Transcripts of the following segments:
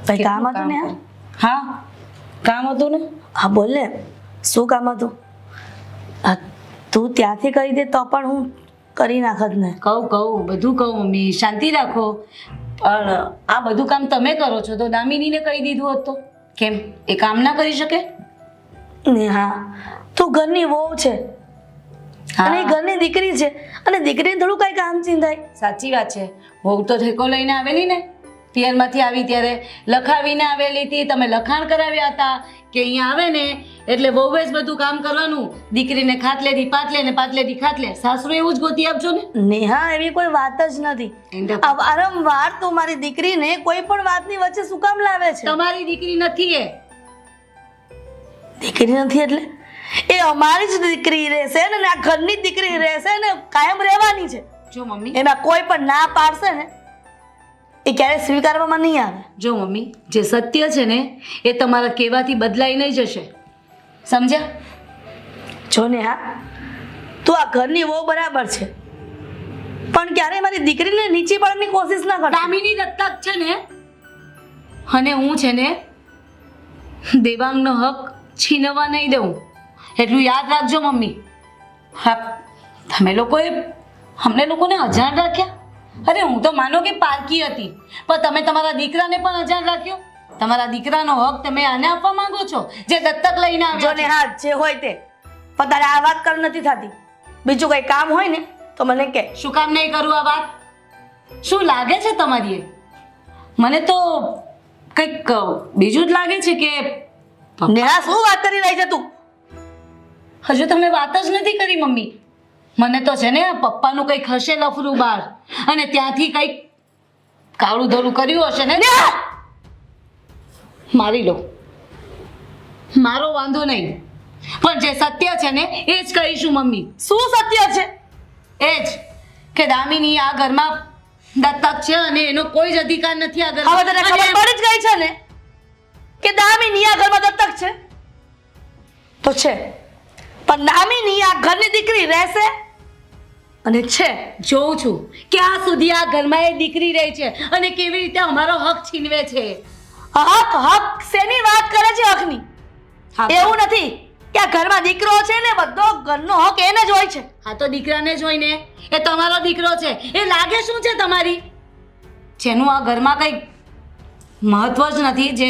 કઈ કામ હતું ને? હા કામ હતું ને. હા બોલ ને, શું કામ હતું? તું ત્યાંથી કહી દે તો પણ હું કરી નાખત ને. કહું બધું કહું મમ્મી, શાંતિ રાખો. પણ આ બધું કામ તમે કરો છો તો દામિનીને કહી દીધું હોત તો કેમ એ કામ ના કરી શકે? નેહા, તું ઘરની વહુ છે અને એ ઘરની દીકરી છે, અને દીકરીને થોડું કઈ કામ ચિંતાય. સાચી વાત છે. વહુ તો ઠેકો લઈને આવેલી ને, પિયરમાંથી આવી ત્યારે લખાવીને આવેલી હતી. તમે લખાણ કરાવ્યા હતા કે અહીંયા આવે ને એટલે વહુએ જ બધું કામ કરવાનું. દીકરીને ખાટલેથી પાટલે ને પાટલેથી ખાટલે. સાસુ એવું જ ગોતી આપજો ને. નેહા, એવી કોઈ વાત જ નથી. આ વારંવાર તું મારી દીકરીને કોઈ પણ વાતની વચ્ચે શું કામ લાવે છે? તમારી દીકરી નથી એ. દીકરી નથી એટલે એ અમારી જ દીકરી રહેશે ને, આ ઘરની જ દીકરી રહેશે ને, કાયમ રહેવાની છે. જો મમ્મી, એમાં કોઈ પણ ના પાડશે ને એ ક્યારે સ્વીકારવામાં નહીં આવે. જો મમ્મી, જે સત્ય છે ને એ તમારા કહેવાથી બદલાઈ નહીં જશે, સમજ્યા? જો ને, હા, તું આ ઘરની વહુ બરાબર છે, પણ ક્યારે મારી દીકરીને નીચી પાડવાની કોશિશ ના કર. દામિની દત્તક છે ને, અને હું છે ને દેવાંગનો હક છીનવવા નહીં દઉં, એટલું યાદ રાખજો મમ્મી. હા, તમે લોકોએ અમને લોકોને અજાણ રાખ્યા. અરે હું તો માનો કે પારકી હતી, પણ તમે તમારા દીકરાને પણ અજાણ રાખ્યો. તમારા દીકરાનો હક તમે આને આપવા માંગો છો જે દત્તક લઈને આવ્યો. જો ને, હા, જે હોય તે, પણ તારે આ વાત કર નથી થતી. બીજું કઈ કામ હોય ને તો મને કે. શું કામ નહીં કરું આ વાત? શું લાગે છે તમારી? મને તો કંઈક બીજું જ લાગે છે કે. નેહા, શું વાત કરી રહી છે તું? હજુ તમે વાત જ નથી કરી મમ્મી. મને તો છે ને પપ્પાનું કંઈક હશે લફરું બહાર, અને ત્યાંથી કંઈક કાળું ધોળું કર્યું હશે ને. મારી લો, મારો વાંધો નહીં, પણ જે સત્ય છે ને એ જ કહીશું મમ્મી. શું સત્ય છે? એ જ કે દામિની આ ઘરમાં દત્તક છે અને એનો કોઈ જ અધિકાર નથી આ ઘરમાં. હવે તને ખબર પડી જ ગઈ છે ને કે દામિની આ ઘરમાં દત્તક છે તો છે, પણ દામિની આ ઘરની દીકરી રહેશે અને છે. જોઉં છું ક્યાં સુધી આ ઘરમાં એ દીકરી રહે છે અને કેવી રીતે અમારો હક છીનવે છે. હક હક શેની વાત કરે છે? હકની હા, એવું નથી કે આ ઘરમાં દીકરો છે ને બધો ઘરનો હક એને જ હોય છે. હા તો દીકરાને જોઈને એ તમારો દીકરો છે એ લાગે શું છે તમારી? જેનું આ ઘરમાં કંઈ મહત્વ જ નથી, જે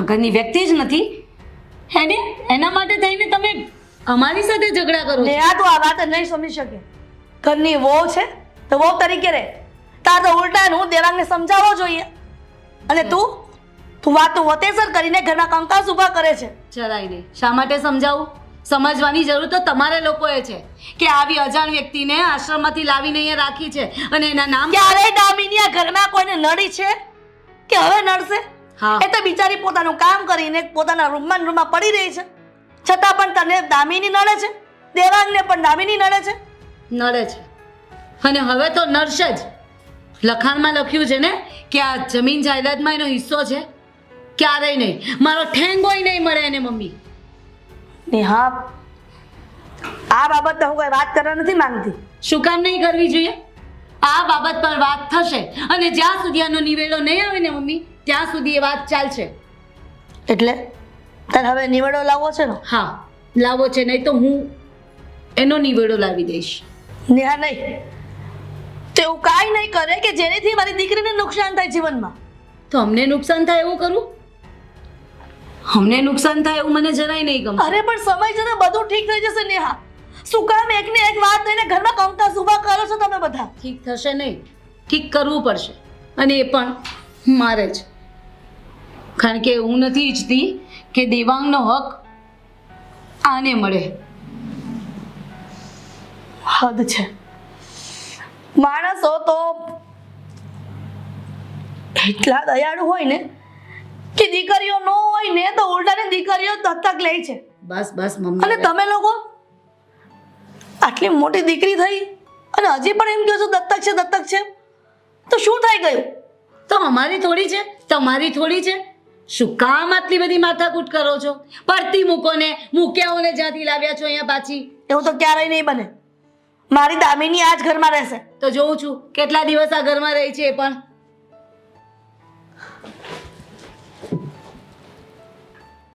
ઘરની વ્યક્તિ જ નથી, એને એના માટે થઈને તમે અમારી સાથે ઝઘડા કરો છો. ને આ તો આ વાત નહીં સમજી શકે. ઘરની વહુ છે તો વહુ તરીકે રહે. તાર તો ઉલટા હું દેવાંગને સમજાવવો જોઈએ, અને તું વાતો વતેસર કરીને ઘરમાં કંકાસ ઊભા કરે છે. જરાય નહીં. શા માટે સમજાવું? સમજવાની જરૂર તો તમારે લોકોએ છે કે આવી અજાણ વ્યક્તિને આશ્રમમાંથી લાવીને અહીંયા રાખી છે અને એના નામ. ક્યારેય દામિની આ ઘરમાં કોઈને નડી છે કે હવે નડશે? હા. એ તો બિચારી પોતાનું કામ કરીને પોતાના રૂમમાં પડી રહી છે, છતાં પણ તને દામિની નડે છે, દેવાંગને પણ દામિની નડે છે. નડે છે અને હવે તો નડશે જ. લખાણમાં લખ્યું છે ને કે આ જમીન જાયદાદમાં એનો હિસ્સો છે. ક્યારેય નહીં, મારો ઠેંગોય નહીં મળે એને મમ્મી. ને હા, આ બાબત હું કોઈ વાત કરવા નથી માંગતી. શું કામ નહીં કરવી જોઈએ? આ બાબત પર વાત થશે અને જ્યાં સુધી આનો નિવેડો નહીં આવે ને મમ્મી ત્યાં સુધી એ વાત ચાલશે. એટલે તને હવે નિવેડો લાવવો છે ને? હા, લાવો છે, નહીં તો હું એનો નિવેડો લાવી દઈશ. નેહા, નહીં તો એવું કાંઈ નહીં કરે કે જેનેથી મારી દીકરીને નુકસાન થાય જીવનમાં. તો અમને નુકસાન થાય એવું કરું? અમને નુકસાન થાય એવું મને જરાય નહીં ગમે. અરે પણ સમય જતા બધું ઠીક થઈ જશે નેહા. શું કામ એકને એક વાત લઈને ઘરમાં કંકાસ ઊભા કરો છો તમે બધા? ઠીક થશે નહીં, ઠીક કરવું પડશે, અને એ પણ મારે જ. કારણ કે હું નથી ઈચ્છતી કે દેવાંગનો હક આને મળે. હદ છે. માણસો તો એટલા દયાળુ હોય ને કે દીકરીઓ ન હોય ને તો ઉલટાને દીકરીઓ દત્તક લે છે. બસ બસ મમ્મી. અને તમે લોકો આટલી મોટી દીકરી થઈ અને હજી પણ એમ કહો છો દત્તક છે દત્તક છે, તો શું થઈ ગયું? તો અમારી થોડી છે, તમારી થોડી છે. શું કામ આટલી બધી માથાકૂટ કરો છો? પડતી મૂકો ને, મૂક્યાઓને જ્યાંથી લાવ્યા છો અહીંયા પાછી. એવું તો ક્યારેય નહીં બને. મારી દામિની આ જ ઘરમાં રહેશે. તો જોઉં છું કેટલા દિવસ આ ઘરમાં રહી છે એ પણ.